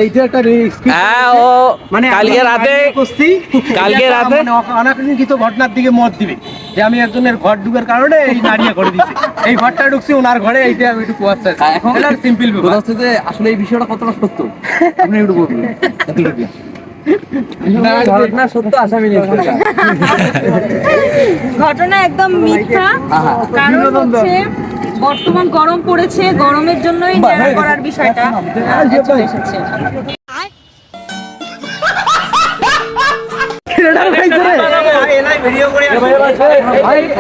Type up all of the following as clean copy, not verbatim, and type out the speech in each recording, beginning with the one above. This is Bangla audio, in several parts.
এইটা একটা রিস্ক। হ্যাঁ, ও মানে কালকে রাতে অনাকাঙ্ক্ষিত ঘটনার দিকে মত দিবে যে আমি একজনের ঘর ঢুকার কারণে এই নাড়িয়ে করে দিচ্ছি, এই ঘরটা ঢুকছি ওনার ঘরে, এইটা আমি একটু পোয়াচ্ছি। এখন সিম্পল ব্যাপার হচ্ছে যে আসলে এই বিষয়টা কতটা সত্য আপনি একটু বলবেন। ঘটনা সত্য, আসামি নেই। ঘটনা একদম মিথ্যা। কারণ হচ্ছে বর্তমান গরম পড়েছে, গরমের জন্যই নেড়া করার বিষয়টা চলে এসেছে।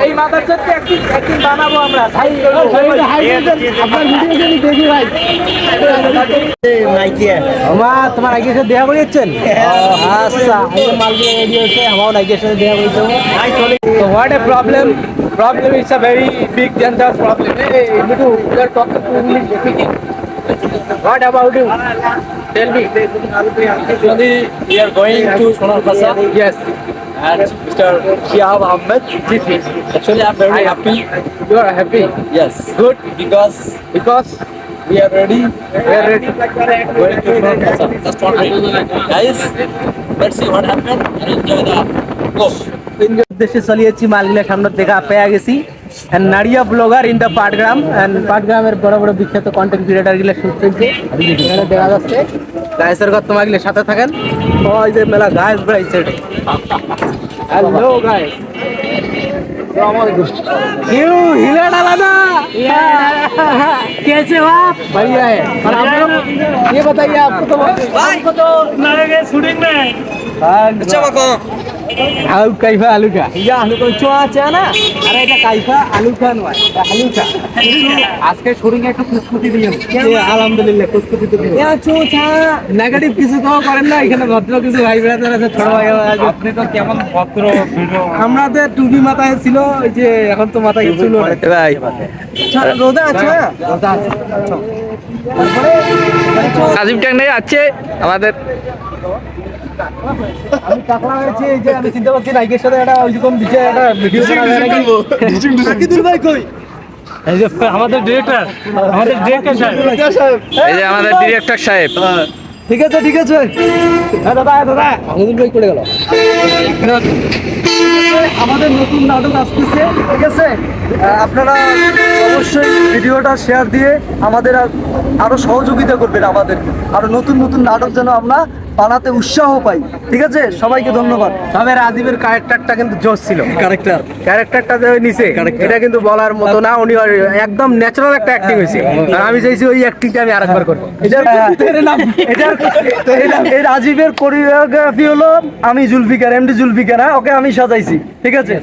এই মাথার সাথে একদিন বানাবো আমরা। তোমার আগে সাথে দেখা করেছেন? আচ্ছা, মালগুলো রেডি হচ্ছে, আমার আগে সাথে দেখা করেছে। So what a problem is a very big dangerous problem. Hey, Mitu, you are talking to English speaking. What about you? Tell me. Actually, we are going to Sonarpasa. Yes. And Mr. Shihab Ahmed. Actually, I'm very happy. You are happy? Yes. Good. Because we are ready. We are ready. Going to Sonarpasa. Just one minute. Guys, let's see what happens and enjoy the go. উদ্দেশ্যে চলিয়েছি, মালগুলা সামনে দেখা পেয়ে গেছি। নাড়িয়া ব্লগার ইন দ্য পাটগ্রাম, পাটগ্রামের বড় বড় বিখ্যাত কন্টেন্ট ক্রিয়েটার গুলো শুট করছে, এখানে দেখা যাচ্ছে। গায়েসের ঘর তোমার গুলো সাথে থাকেন। ওই যে মেলা গায়েস বেড়াইছে। হ্যালো গায়েস, क्यों हिला डाला ना? कैसे हो आप? बढ़िया है। और आप लोग ये बताइए, आपको तो शूटिंग में आलू काइफा आलू का या आलू को चोआ चा ना। अरे এটা কাইফা আলু খান নয়, এটা আলু কা। আজকে শুটিং এ একটু কুচকুচি দিলেন। আলহামদুলিল্লাহ কুচকুচি তো দিলেন। এ চোচা নেগেটিভ কিছু তো করেন না, এখানে ভদ্র কিছু ভাই ব্রাদার আছে, ছোট ভাই আছে। আপনি তো কেমন ভদ্র ভিডিও। আমাদের টুপি মাথায় ছিল, ওই যে এখন তো মাথায় কিছু ছিল না ভাই। রোদা আছে, রোদা আছে। রাজীব ট্যাংরা আছে আমাদের। আমি টাকলা হয়েছি, এই যে আমি চিন্তা করছি নাইকের সাথে একটা ওইরকম বিষয় একটা ভিডিও বানাবো নাকি। সাকিদুল ভাই কই? এই যে আমাদের ডিরেক্টর সাহেব। এই যে আমাদের ডিরেক্টর সাহেব। ঠিক আছে ঠিক আছে। হ্যাঁ দাদা, দাদা আমিদুল ভাই করে গেল। আমাদের নতুন নাটক আসতেছে, ঠিক আছে? আপনারা অবশ্যই ভিডিওটা শেয়ার দিয়ে আমাদের আরো সহযোগিতা করবেন, আমাদের আরো নতুন নতুন নাটক যেন আমরা বানাতে উৎসাহ পাই, ঠিক আছে? সবাইকে ধন্যবাদ। তবে রাজীবের ক্যারেক্টারটা কিন্তু জোশ ছিল। ক্যারেক্টারটা যে নিচে, এটা কিন্তু বলার মতো না। উনি একদম ন্যাচারাল একটা অ্যাক্টিং হয়েছে, আর আমি চাইছি ওই অ্যাক্টিংটা আমি আরেকবার করবো। এই রাজীবের কোরিওগ্রাফি হলো আমি জুলফিকার, এমডি জুলফিকার। হ্যাঁ, ওকে আমি সাজাইছি, ঠিক আছে?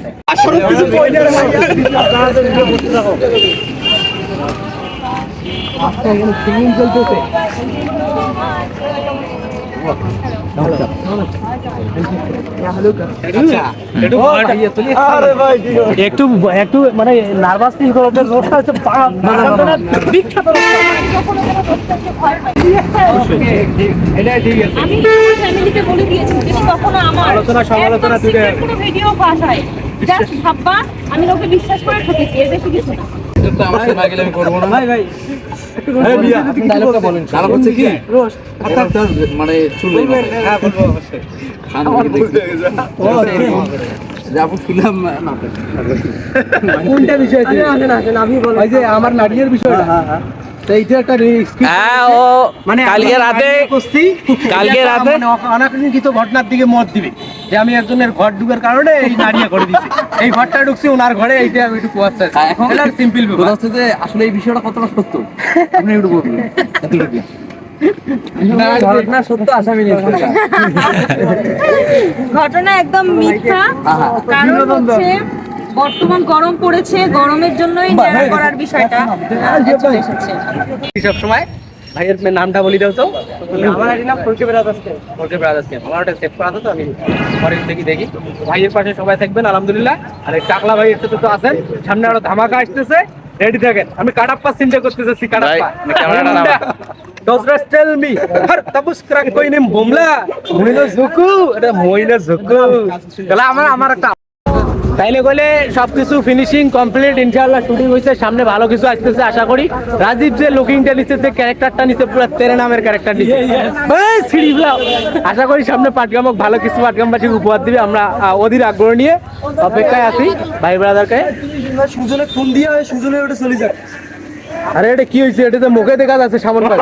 একটু একটু মানে নার্ভাস ফিল করো, রোডটা হচ্ছে বিখ্যাত। আমি ফ্যামিলিকে বলে দিয়েছি যে কখনো আমার আলোচনা সমালোচনা দুটো কোনো ভিডিও পাস হয়, জাস্ট ভাববা আমি লোকে বিশ্বাস করে ঠকেছি, এর বেশি কিছু না। আমি করবো না। ভাই ভাই মানে চুল কোনটা বিষয়? আমার নারীর বিষয়। এইটা একটা রিস্ক। হ্যাঁ, ও মানে কালকে রাতে অনাকাঙ্ক্ষিত ঘটনার দিকে মত দিবে যে আমি একজনের ঘর ঢুকার কারণে এই নাড়িয়ে করে দিচ্ছি, এই ঘরটা ঢুকছি ওনার ঘরে, এইটা আমি একটু পোয়াচ্ছি। এখন সিম্পল ব্যাপার হচ্ছে যে আসলে এই বিষয়টা কতটা সত্য আপনি একটু বলবেন। ঘটনা সত্য, আসামি নেই। ঘটনা একদম মিথ্যা। কারণ হচ্ছে বর্তমান গরম পড়েছে, গরমের জন্যই নেড়া করার বিষয়টা চলে এসেছে। সব সময় ভাইয়ের নামটা বলি দাও তো। আমার নাম ফরকে ব্রাদার্স। আমার ওটা সেভ করা তো, আমি পরে দেখি। ভাইয়ের পাশে সবাই থাকবেন আলহামদুলিল্লাহ। আর এই টাকলা ভাইয়ের সাথে তো আছেন, সামনে আরো ধামাকা আসতেছে, রেডি থাকেন। আমি কাটাপ্পা চিন্তা করতেছি, Kattappa Does tell me har tabus krak koi nim bomla moina zuku, এটা moina zuku। তাহলে আমার একটা তাইলে বলে সবকিছু ফিনিশিং কমপ্লিট, ইনশাআল্লাহ শুটিং হয়েছে, সামনে ভালো কিছু আসতেছে আশা করি। রাজীব যে লুকিংটা নিচ্ছে, যে ক্যারেক্টারটা নিচ্ছে, পুরো তেরে নামের ক্যারেক্টার নিচ্ছে, আশা করি সামনে পাটগ্রামক ভালো কিছু পাটগ্রামবাসী উপহার দিবে। আমরা অধীর আগ্রহ নিয়ে অপেক্ষায় আছি ভাই ব্রাদারকে। সুজনে ফোন দিয়ে সুজনে ওটা চলে যাক। আরে এটা কি হয়েছে? এটা তো মুখে দেখা যাচ্ছে সামন ভাই।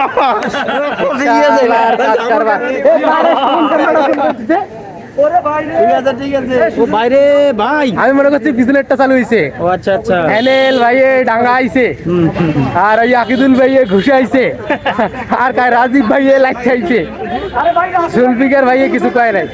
ও বাইরে ভাই, আমি মনে করছি পিছনেরটা চালু হয়েছে। ও আচ্ছা আচ্ছা, হ্যানেল ভাই ডাঙ্গা আইছে, আর ওই আকিদুল ভাই ঘুষে আইছে, আর রাজীব ভাই লাইট খাইছে, জুলফিকার ভাই কিছু কয় নাই।